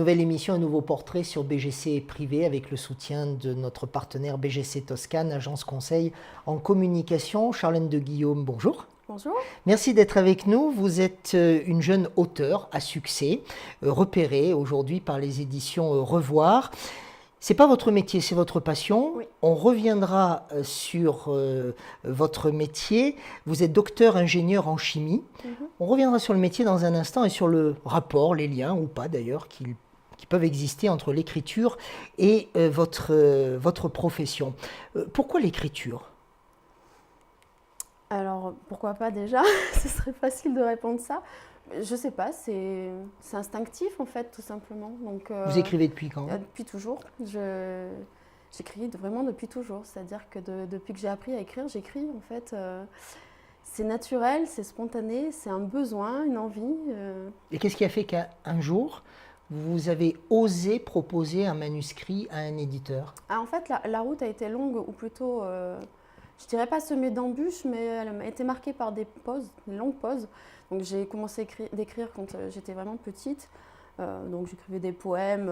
nouvelle émission, un nouveau portrait sur BGC Privé avec le soutien de notre partenaire BGC Toscane, agence conseil en communication. Charlène de Guillaume, bonjour. Bonjour. Merci d'être avec nous. Vous êtes une jeune auteure à succès, repérée aujourd'hui par les éditions Revoir. C'est pas votre métier, c'est votre passion. Oui. On reviendra sur votre métier. Vous êtes docteur ingénieur en chimie. On reviendra sur le métier dans un instant et sur le rapport, les liens ou pas d'ailleurs, qui peuvent exister entre l'écriture et votre profession. Pourquoi l'écriture ? Alors, pourquoi pas déjà? Ce serait facile de répondre ça. Je sais pas, c'est instinctif en fait, tout simplement. Donc, Vous écrivez depuis quand ? Depuis toujours. J'écris vraiment depuis toujours. C'est-à-dire que depuis que j'ai appris à écrire, j'écris en fait. C'est naturel, c'est spontané, c'est un besoin, une envie. Et qu'est-ce qui a fait qu'un jour, vous avez osé proposer un manuscrit à un éditeur ? En fait, la route a été longue, ou plutôt, je dirais pas semée d'embûches, mais elle a été marquée par des longues pauses. Donc j'ai commencé d'écrire quand j'étais vraiment petite. Donc j'écrivais des poèmes,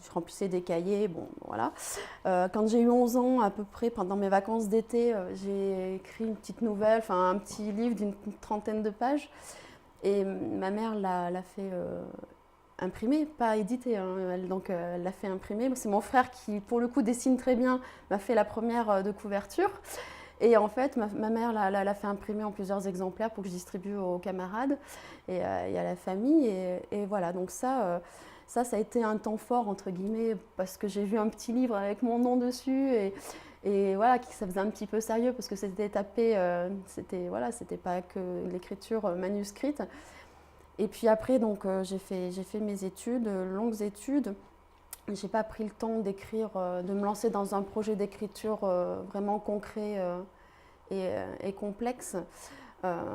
je remplissais des cahiers, bon voilà. Quand j'ai eu 11 ans, à peu près, pendant mes vacances d'été, j'ai écrit une petite nouvelle, enfin un petit livre d'une trentaine de pages. Et ma mère l'a fait imprimer, pas éditer, hein. Elle l'a fait imprimer. C'est mon frère qui, pour le coup, dessine très bien, m'a fait la première de couverture. Et en fait, ma mère l'a fait imprimer en plusieurs exemplaires pour que je distribue aux camarades et à la famille. Et voilà, donc ça a été un temps fort, entre guillemets, parce que j'ai vu un petit livre avec mon nom dessus. Et voilà, ça faisait un petit peu sérieux parce que c'était tapé, c'était pas que l'écriture manuscrite. Et puis après, donc, j'ai fait mes études, longues études. J'ai pas pris le temps d'écrire, de me lancer dans un projet d'écriture vraiment concret et complexe.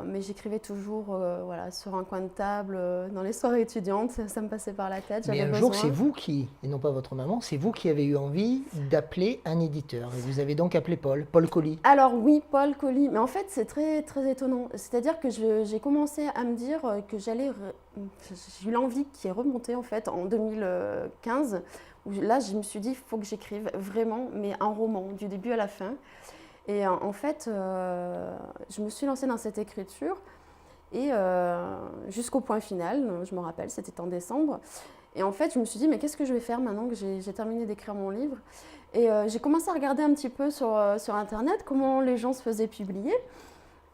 Mais j'écrivais toujours voilà, sur un coin de table, dans les soirées étudiantes, ça me passait par la tête. Mais un jour, c'est vous qui, et non pas votre maman, c'est vous qui avez eu envie d'appeler un éditeur. Et vous avez donc appelé Paul Colli. Alors oui, Paul Colli, mais en fait c'est très, très étonnant. C'est-à-dire que j'ai commencé à me dire que j'ai eu l'envie qui est remontée en fait en 2015, où là je me suis dit il faut que j'écrive vraiment, mais un roman, du début à la fin. Et en fait, je me suis lancée dans cette écriture et jusqu'au point final, je me rappelle, c'était en décembre. Et en fait, je me suis dit, mais qu'est-ce que je vais faire maintenant que j'ai terminé d'écrire mon livre? Et j'ai commencé à regarder un petit peu sur Internet comment les gens se faisaient publier.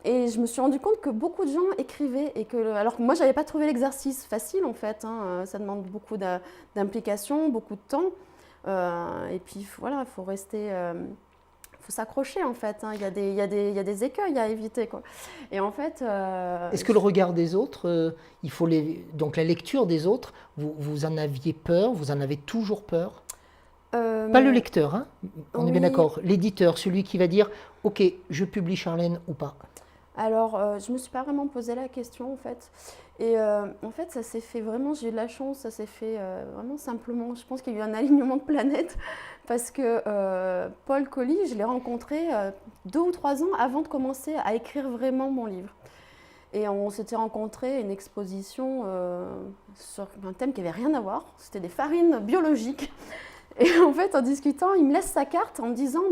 Et je me suis rendu compte que beaucoup de gens écrivaient, alors que moi, je n'avais pas trouvé l'exercice facile en fait. Hein, ça demande beaucoup d'implication, beaucoup de temps. Et puis voilà, il faut rester... faut s'accrocher en fait, hein. Il y a des écueils à éviter, quoi. Et en fait... Est-ce que le regard des autres, donc la lecture des autres, vous en aviez peur, vous en avez toujours peur ? Pas le lecteur, hein, on est bien d'accord, l'éditeur, celui qui va dire « Ok, je publie Charlène ou pas ». Alors, je ne me suis pas vraiment posé la question en fait. Et en fait, ça s'est fait vraiment, j'ai eu de la chance, ça s'est fait vraiment simplement. Je pense qu'il y a eu un alignement de planètes parce que Paul Colli, je l'ai rencontré 2 ou 3 ans avant de commencer à écrire vraiment mon livre. Et on s'était rencontrés à une exposition sur un thème qui n'avait rien à voir, c'était des farines biologiques. Et en fait, en discutant, il me laisse sa carte en me disant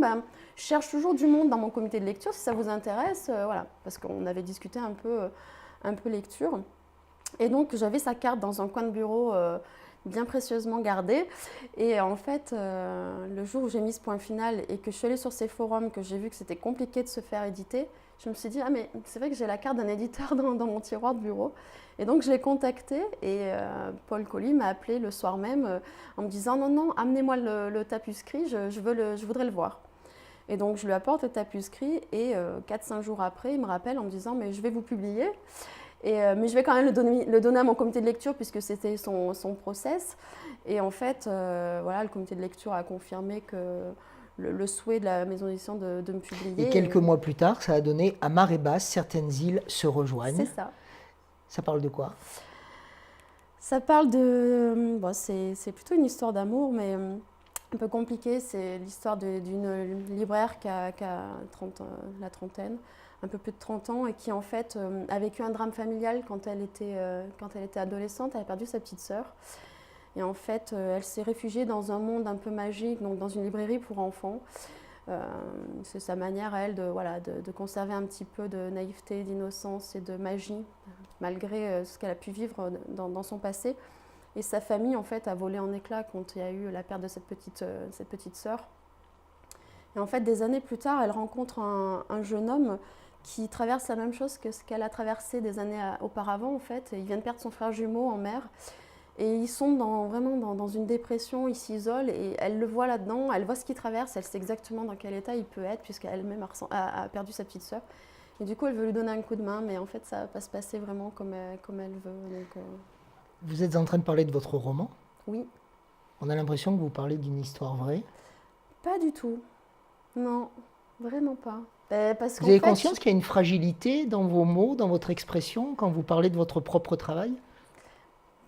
je cherche toujours du monde dans mon comité de lecture, si ça vous intéresse, voilà. Parce qu'on avait discuté un peu lecture. Et donc, j'avais sa carte dans un coin de bureau bien précieusement gardée. Et en fait, le jour où j'ai mis ce point final et que je suis allée sur ces forums, que j'ai vu que c'était compliqué de se faire éditer, je me suis dit, ah mais c'est vrai que j'ai la carte d'un éditeur dans mon tiroir de bureau. Et donc je l'ai contacté et Paul Colli m'a appelé le soir même en me disant, non, amenez-moi le tapuscrit, je voudrais le voir. Et donc je lui apporte le tapuscrit et 4-5 jours après, il me rappelle en me disant, mais je vais vous publier. Mais je vais quand même le donner à mon comité de lecture puisque c'était son process. Et en fait, voilà, le comité de lecture a confirmé que le souhait de la maison d'édition de me publier. Et quelques mois plus tard, ça a donné « À marée basse, certaines îles se rejoignent ». C'est ça. Ça parle de quoi ? Ça parle de... Bon, c'est plutôt une histoire d'amour, mais un peu compliquée. C'est l'histoire d'une libraire qui a la trentaine, un peu plus de 30 ans, et qui en fait a vécu un drame familial quand elle était adolescente. Elle a perdu sa petite sœur. Et en fait, elle s'est réfugiée dans un monde un peu magique, donc dans une librairie pour enfants. C'est sa manière à elle de conserver un petit peu de naïveté, d'innocence et de magie, malgré ce qu'elle a pu vivre dans son passé. Et sa famille, en fait, a volé en éclats quand il y a eu la perte de cette petite sœur. Et en fait, des années plus tard, elle rencontre un jeune homme qui traverse la même chose que ce qu'elle a traversé des années auparavant, en fait. Il vient de perdre son frère jumeau en mer. Et ils sont vraiment dans une dépression, ils s'isolent et elle le voit là-dedans, elle voit ce qu'il traverse, elle sait exactement dans quel état il peut être puisqu'elle-même a perdu sa petite sœur. Et du coup, elle veut lui donner un coup de main, mais en fait, ça ne va pas se passer vraiment comme elle veut. Donc, Vous êtes en train de parler de votre roman. oui. On a l'impression que vous parlez d'une histoire vraie. Pas du tout. Non, vraiment pas. Parce Vous avez conscience qu'il y a une fragilité dans vos mots, dans votre expression, quand vous parlez de votre propre travail ?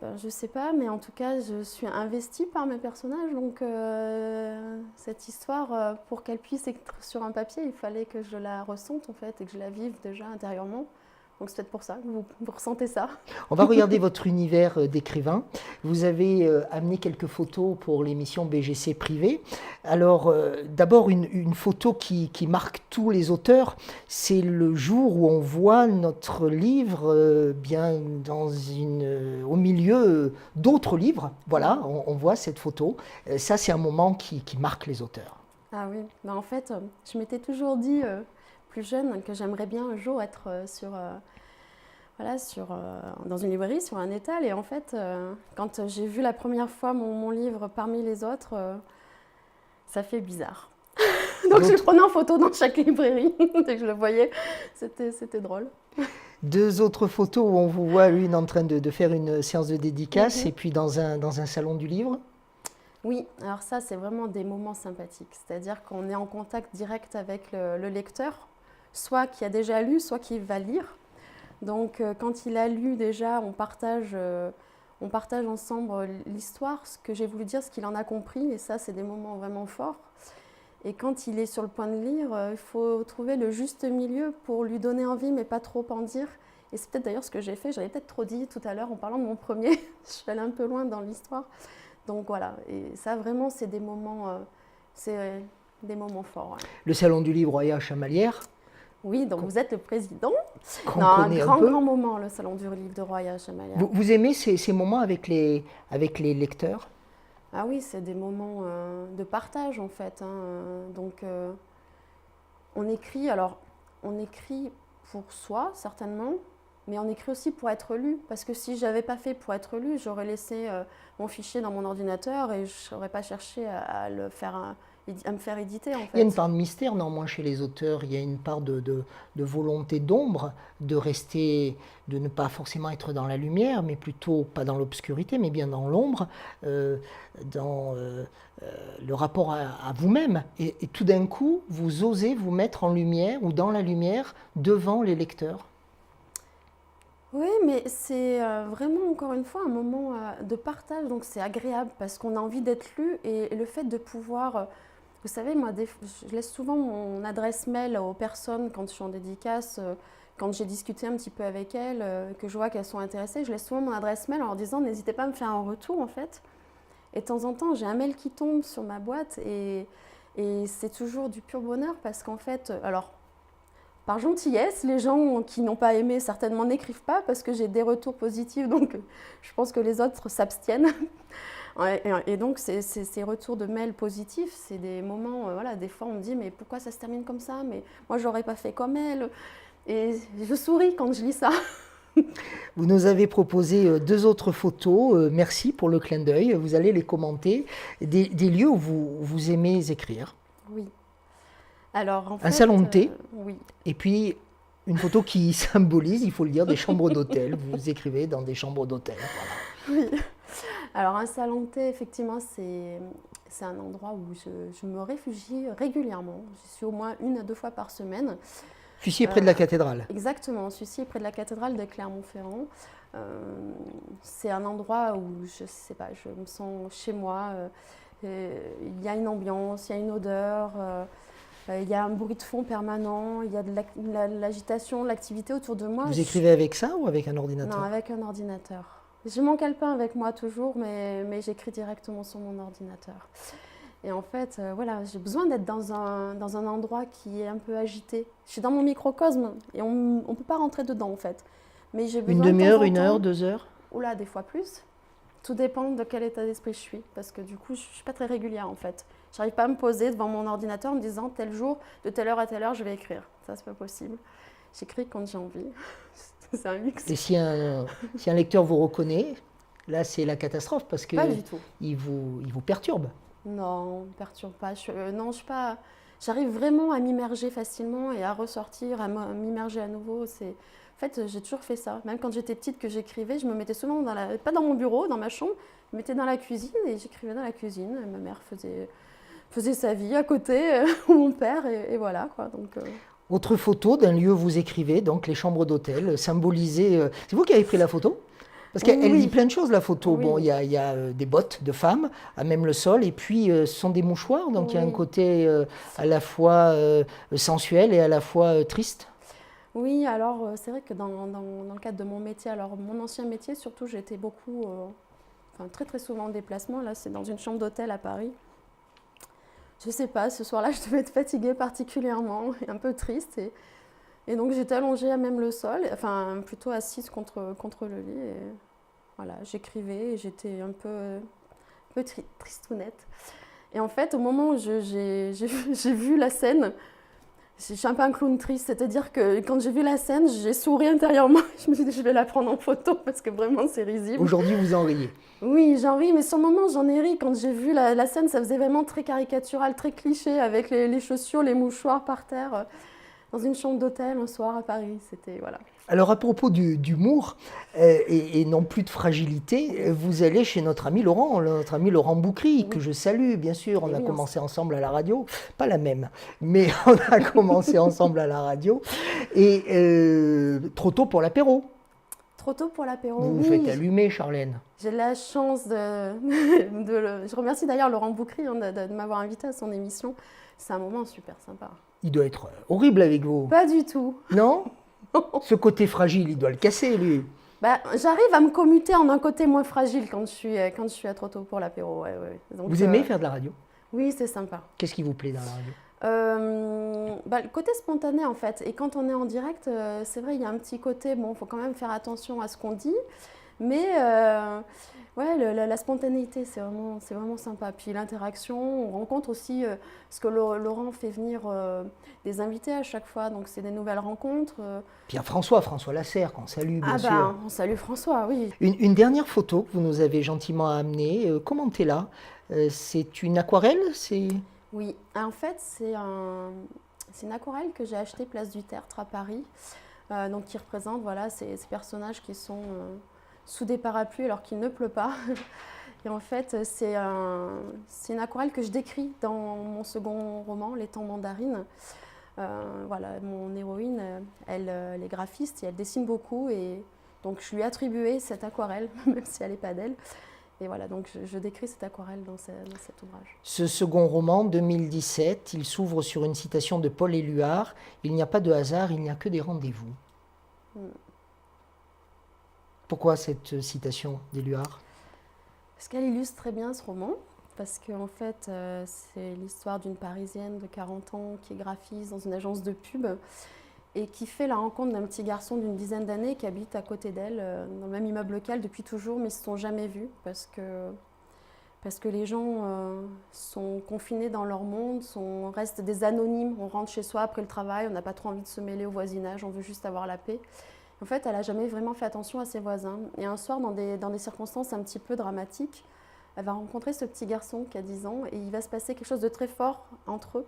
Je ne sais pas, mais en tout cas, je suis investie par mes personnages. Donc, cette histoire, pour qu'elle puisse être sur un papier, il fallait que je la ressente, en fait, et que je la vive déjà intérieurement. Donc, c'est peut-être pour ça que vous ressentez ça. On va regarder votre univers d'écrivain. Vous avez amené quelques photos pour l'émission BGC Privé. Alors, d'abord, une photo qui marque tous les auteurs, c'est le jour où on voit notre livre bien au milieu d'autres livres. Voilà, on voit cette photo. Ça, c'est un moment qui marque les auteurs. Ah oui, en fait, je m'étais toujours dit, plus jeune, que j'aimerais bien un jour être dans une librairie, sur un étal. Et en fait, quand j'ai vu la première fois mon livre parmi les autres, ça fait bizarre. Donc je le prenais en photo dans chaque librairie, dès que je le voyais, c'était drôle. Deux autres photos où on vous voit, l'une en train de faire une séance de dédicace et puis dans un salon du livre. Oui, alors ça, c'est vraiment des moments sympathiques. C'est-à-dire qu'on est en contact direct avec le lecteur, soit qui a déjà lu, soit qui va lire. Donc, quand il a lu déjà, on partage ensemble l'histoire, ce que j'ai voulu dire, ce qu'il en a compris. Et ça, c'est des moments vraiment forts. Et quand il est sur le point de lire, il faut trouver le juste milieu pour lui donner envie, mais pas trop en dire. Et c'est peut-être d'ailleurs ce que j'ai fait. J'avais peut-être trop dit tout à l'heure en parlant de mon premier. Je suis allée un peu loin dans l'histoire. Donc voilà, et ça vraiment, c'est des moments forts. Ouais. Le salon du livre Roya Chamalières. Oui, donc vous êtes le président. Un grand moment, le salon du livre de Roya Chamalières. Vous aimez ces moments avec les lecteurs ? Ah oui, c'est des moments de partage en fait. Donc on écrit pour soi certainement, mais on écrit aussi pour être lu, parce que si je n'avais pas fait pour être lu, j'aurais laissé mon fichier dans mon ordinateur et je n'aurais pas cherché à me faire éditer. En fait. Il y a une part de mystère néanmoins chez les auteurs, il y a une part de volonté d'ombre, de ne pas forcément être dans la lumière, mais plutôt pas dans l'obscurité, mais bien dans l'ombre, dans le rapport à vous-même. Et tout d'un coup, vous osez vous mettre en lumière ou dans la lumière devant les lecteurs. Oui, mais c'est vraiment, encore une fois, un moment de partage, donc c'est agréable parce qu'on a envie d'être lu et le fait de pouvoir... vous savez, moi, je laisse souvent mon adresse mail aux personnes quand je suis en dédicace, quand j'ai discuté un petit peu avec elles, que je vois qu'elles sont intéressées, je laisse souvent mon adresse mail en leur disant n'hésitez pas à me faire un retour, en fait. Et de temps en temps, j'ai un mail qui tombe sur ma boîte et c'est toujours du pur bonheur parce qu'en fait, alors... Par gentillesse, les gens qui n'ont pas aimé certainement n'écrivent pas parce que j'ai des retours positifs, donc je pense que les autres s'abstiennent. Et donc ces retours de mails positifs, c'est des moments, des fois on me dit mais pourquoi ça se termine comme ça, mais moi j'aurais pas fait comme elle. Et je souris quand je lis ça. Vous nous avez proposé deux autres photos, merci pour le clin d'œil, vous allez les commenter, des lieux où vous aimez écrire. Oui. Alors, un salon de thé, oui. Et puis une photo qui symbolise, il faut le dire, des chambres d'hôtel. Vous écrivez dans des chambres d'hôtel. Voilà. Oui. Alors un salon de thé, effectivement, c'est un endroit où je me réfugie régulièrement. Je suis au moins 1 à 2 fois par semaine. Fussiez près de la cathédrale. Exactement, Fussiez près de la cathédrale de Clermont-Ferrand. C'est un endroit où je me sens chez moi. Il y a une ambiance, il y a une odeur. Il y a un bruit de fond permanent, il y a de l'agitation, l'activité autour de moi. Vous écrivez avec ça ou avec un ordinateur ? Non, avec un ordinateur. J'ai mon calepin avec moi toujours, mais j'écris directement sur mon ordinateur. Et en fait, voilà, j'ai besoin d'être dans un endroit qui est un peu agité. Je suis dans mon microcosme et on ne peut pas rentrer dedans en fait. Mais j'ai Une besoin de demi-heure, temps en une heure, temps, 2 heures? ou là des fois plus. Tout dépend de quel état d'esprit je suis. Parce que du coup, je ne suis pas très régulière en fait. J'arrive pas à me poser devant mon ordinateur en me disant tel jour, de telle heure à telle heure, je vais écrire. Ça, c'est pas possible. J'écris quand j'ai envie. C'est un luxe. Et si un lecteur vous reconnaît, là c'est la catastrophe parce que Pas du tout. il vous perturbe. Non, me perturbe pas. Non, je suis pas. J'arrive vraiment à m'immerger facilement et à ressortir, à m'immerger à nouveau. En fait, j'ai toujours fait ça. Même quand j'étais petite, que j'écrivais, je me mettais souvent pas dans mon bureau, dans ma chambre, je me mettais dans la cuisine et j'écrivais dans la cuisine. Et ma mère faisait sa vie à côté, ou mon père, et voilà quoi. Donc, Autre photo d'un lieu où vous écrivez, donc les chambres d'hôtel, symbolisées. C'est vous qui avez pris la photo? Parce qu'elle oui, dit plein de choses, la photo. oui, Bon, il y a des bottes de femmes, à même le sol, et puis ce sont des mouchoirs, donc il y a un oui. côté à la fois sensuel et à la fois triste. Oui, alors c'est vrai que dans le cadre de mon métier, alors mon ancien métier, surtout, j'étais beaucoup, enfin très très souvent en déplacement. Là, c'est dans une chambre d'hôtel à Paris. Je sais pas, ce soir-là, je devais être fatiguée particulièrement et un peu triste. Et donc j'étais allongée à même le sol, enfin plutôt assise contre le lit. Et voilà, j'écrivais et j'étais un peu tristounette. Et en fait, au moment où j'ai vu la scène, je suis un peu un clown triste, c'est-à-dire que quand j'ai vu la scène, j'ai souri intérieurement. Je me suis dit, je vais la prendre en photo parce que vraiment, c'est risible. Aujourd'hui, vous en riez. Oui, j'en ris, mais sur le moment, j'en ai ri. Quand j'ai vu la scène, ça faisait vraiment très caricatural, très cliché, avec les chaussures, les mouchoirs par terre, dans une chambre d'hôtel un soir à Paris. C'était, voilà. Alors, à propos d'humour et non plus de fragilité, vous allez chez notre ami Laurent Boukry, que je salue, bien sûr. On Et a oui, commencé ensemble à la radio, pas la même, mais on a commencé ensemble à la radio. Et trop tôt pour l'apéro. Trop tôt pour l'apéro, Vous vous oui. faites allumer, Charlène. J'ai la chance Je remercie d'ailleurs Laurent Boukry de m'avoir invité à son émission. C'est un moment super sympa. Il doit être horrible avec vous. Pas du tout. Non? Ce côté fragile, il doit le casser, lui. Bah, j'arrive à me commuter en un côté moins fragile quand je suis à trop tôt pour l'apéro. Ouais, ouais. Donc, Vous aimez faire de la radio? Oui, c'est sympa. Qu'est-ce qui vous plaît dans la radio? Le côté spontané en fait. Et quand on est en direct, c'est vrai, il y a un petit côté, bon, il faut quand même faire attention à ce qu'on dit. Mais ouais, la spontanéité, c'est vraiment sympa. Puis l'interaction, on rencontre aussi, parce que Laurent fait venir des invités à chaque fois, donc c'est des nouvelles rencontres. Puis il y a François Lasserre, qu'on salue, bien sûr. Bah, on salue François, oui. Une dernière photo que vous nous avez gentiment amenée, commentez-la. C'est une aquarelle? Oui, en fait, c'est une aquarelle que j'ai achetée place du Tertre à Paris, donc qui représente voilà, ces personnages qui sont sous des parapluies alors qu'il ne pleut pas. Et en fait, c'est une aquarelle que je décris dans mon second roman, Les Temps mandarines. Voilà, mon héroïne, elle est graphiste et elle dessine beaucoup. Et donc, je lui ai attribué cette aquarelle, même si elle n'est pas d'elle. Et voilà, donc je décris cette aquarelle dans cet ouvrage. Ce second roman, 2017, il s'ouvre sur une citation de Paul Éluard. « Il n'y a pas de hasard, il n'y a que des rendez-vous ». Pourquoi cette citation d'Éluard? Parce qu'elle illustre très bien ce roman. Parce qu'en fait, c'est l'histoire d'une Parisienne de 40 ans qui est graphiste dans une agence de pub et qui fait la rencontre d'un petit garçon d'une dizaine d'années qui habite à côté d'elle, dans le même immeuble qu'elle depuis toujours, mais ils ne se sont jamais vus parce que les gens sont confinés dans leur monde, restent des anonymes. On rentre chez soi après le travail, on n'a pas trop envie de se mêler au voisinage, on veut juste avoir la paix. En fait, elle n'a jamais vraiment fait attention à ses voisins. Et un soir, dans des circonstances un petit peu dramatiques, elle va rencontrer ce petit garçon qui a 10 ans et il va se passer quelque chose de très fort entre eux.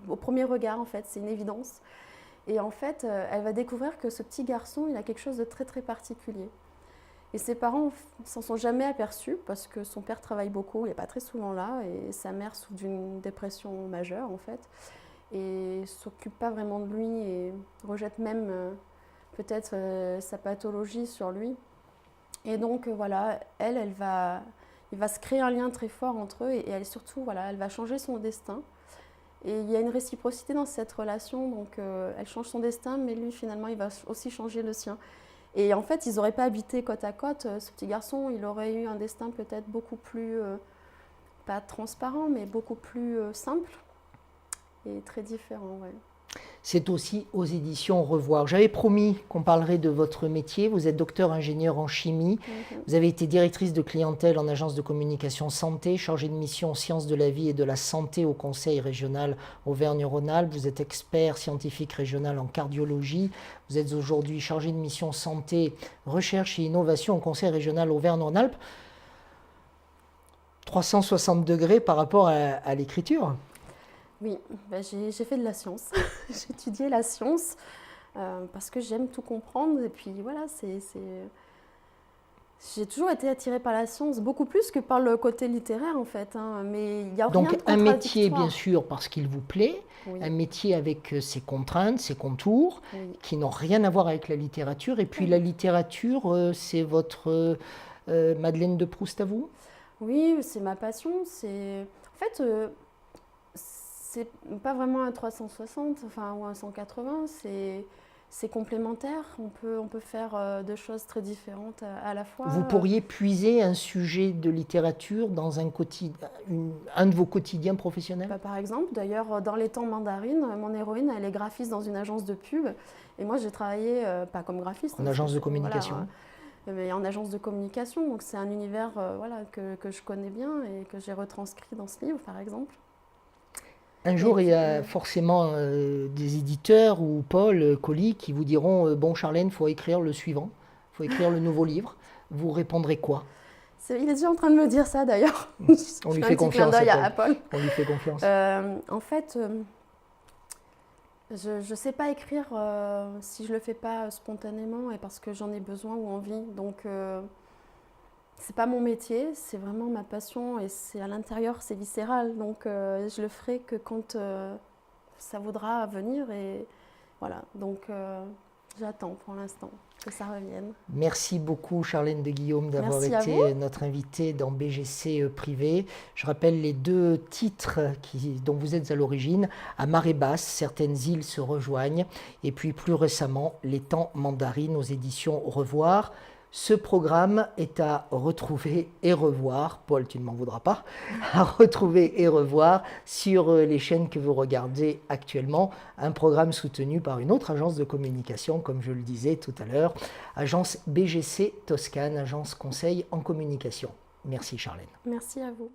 Au premier regard, en fait, c'est une évidence. Et en fait, elle va découvrir que ce petit garçon, il a quelque chose de très très particulier. Et ses parents s'en sont jamais aperçus parce que son père travaille beaucoup, il n'est pas très souvent là, et sa mère souffre d'une dépression majeure en fait, et s'occupe pas vraiment de lui et rejette même peut-être sa pathologie sur lui. Et donc voilà, il va se créer un lien très fort entre eux et elle surtout, voilà, elle va changer son destin. Et il y a une réciprocité dans cette relation, donc elle change son destin, mais lui finalement il va aussi changer le sien. Et en fait, ils n'auraient pas habité côte à côte. Ce petit garçon, il aurait eu un destin peut-être beaucoup plus, pas transparent, mais beaucoup plus simple et très différent. Ouais. C'est aussi aux éditions Revoir. J'avais promis qu'on parlerait de votre métier. Vous êtes docteur ingénieur en chimie. Vous avez été directrice de clientèle en agence de communication santé, chargée de mission en sciences de la vie et de la santé au Conseil régional Auvergne-Rhône-Alpes. Vous êtes expert scientifique régional en cardiologie. Vous êtes aujourd'hui chargé de mission santé, recherche et innovation au Conseil régional Auvergne-Rhône-Alpes. 360 degrés par rapport à l'écriture. Oui, ben j'ai fait de la science. J'ai étudié la science parce que j'aime tout comprendre. Et puis voilà, j'ai toujours été attirée par la science, beaucoup plus que par le côté littéraire en fait. Hein. Mais il y a rien de Donc un métier contradictoire. bien sûr parce qu'il vous plaît, Oui. un métier avec ses contraintes, ses contours, Oui. qui n'ont rien à voir avec la littérature. Et puis la littérature, c'est votre Madeleine de Proust à vous? Oui, c'est ma passion. En fait, c'est pas vraiment un 360 enfin, ou un 180, c'est complémentaire. On peut faire deux choses très différentes à la fois. Vous pourriez puiser un sujet de littérature dans un de vos quotidiens professionnels? Par exemple, d'ailleurs, dans les temps mandarines, mon héroïne, elle est graphiste dans une agence de pub. Et moi, j'ai travaillé, pas comme graphiste. En agence de communication. Voilà, mais en agence de communication. Donc, c'est un univers voilà, que je connais bien et que j'ai retranscrit dans ce livre, par exemple. Un jour, il y a forcément des éditeurs ou Paul Colli qui vous diront bon, Charlène, il faut écrire le suivant, il faut écrire le nouveau livre. Vous répondrez quoi? Il est déjà en train de me dire ça d'ailleurs. On lui fait confiance. À Paul. On lui fait confiance. En fait, je ne sais pas écrire si je ne le fais pas spontanément et parce que j'en ai besoin ou envie. Donc, c'est pas mon métier, c'est vraiment ma passion et c'est à l'intérieur, c'est viscéral. Donc, je le ferai que quand ça voudra venir. Et voilà, donc j'attends pour l'instant que ça revienne. Merci beaucoup Charlène de Guillaume d'avoir été notre invitée dans BGC Privé. Je rappelle les deux titres dont vous êtes à l'origine. À marée basse, certaines îles se rejoignent. Et puis plus récemment, Les temps mandarines aux éditions Revoir. Ce programme est à retrouver et revoir, Paul, tu ne m'en voudras pas, à retrouver et revoir sur les chaînes que vous regardez actuellement. Un programme soutenu par une autre agence de communication, comme je le disais tout à l'heure, agence BGC Toscane, agence conseil en communication. Merci Charlène. Merci à vous.